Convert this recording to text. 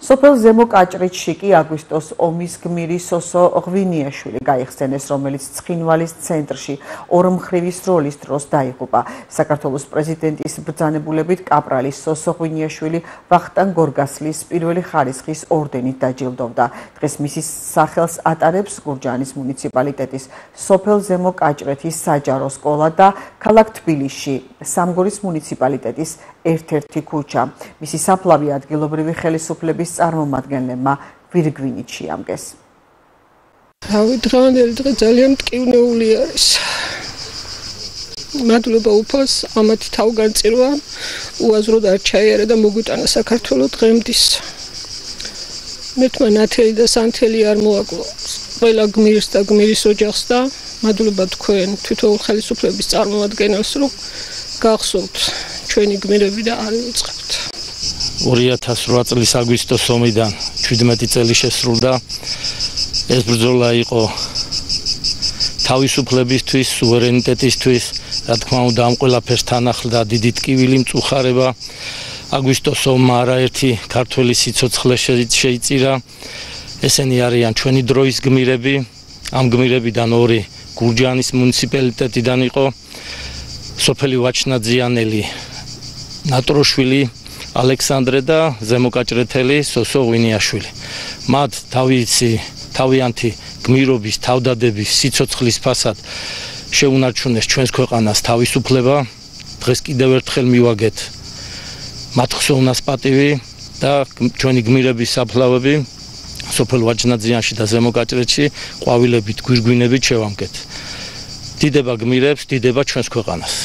სოფელ ზემო კაჭრიტში კი აგვისტოს ომის გმირი სოსო ღვინიაშვილი გაიხსენეს, რომელიც ცხინვალის ცენტრში ორმხრივის როლის დროს დაიღუპა. საქართველოს პრეზიდენტის ბრძანებულებით კაპრალი სოსო ღვინიაშვილი ვახტანგ გორგასლის პირველი ხარისხის ორდენით დაჯილდოვდა. დღეს მისი სახელს ატარებს გურჯაანის მუნიციპალიტეტის სოფელ ზემო კაჭრეთის საჯარო სკოლა და ქალაქ თბილისში სამგორის მუნიციპალიტეტის ერთ-ერთი ქუჩა. მისი საფლავი ადგილობრივი ხელისუფლების წარმომადგენლებმა გვირგვინით შეამგეს. დღევანდელი დღე ძალიან მტკივნეული არის. მადლობა უფალს ამათი თავგანწირვა უაზროდ არ ჩაიარა და მოგვიტანა საქართველოს დღემდის. მეთმა ნათელი და სანთელი არ მოაკლო ყველა გმირს და გმირის ოჯახს და მადლობა თქვენ თვითოულ ხელისუფლების წარმომადგენელს, რომ გახსოვთ ჩვენი გმირები და არ ვიწყებთ. 2008 წლის აგვისტოს ომიდან 17 წელი შესრულდა. ეს ბრძოლა იყო თავისუფლებისთვის, სუვერენიტეტისთვის, რა თქმა უნდა, ამ ყველაფერს თან ახლდა დიდი ტკივილი მწუხარება. აგვისტოს ომმა არაერთი ქართველი სიცოცხლე შეიწირა. ესენი არიან ჩვენი დროის გმირები. ამ გმირებიდან ორი გურჯაანის მუნიციპალიტეტიდან იყო. სოფელი ვაჩნაძიანელი ნატროშვილი ალექსანდრე და ზემოკაჭრეთელი სოსო ღვინიაშვილი. მათ თავიანთი გმირობის, თავდადების, სიცოცხლის ფასად შეუნარჩუნეს ჩვენს ქვეყანას თავისუფლება. დღეს კიდევ ერთხელ მივაგეთ მათ ხსოვნას პატივი და ჩვენი გმირების საფლავები სოფელ ვაჩნაძიანში და ზემოკაჭრეთში ყვავილებით, გვირგვინებით შევამგეთ. დიდება გმირებს, დიდება ჩვენს ქვეყანას.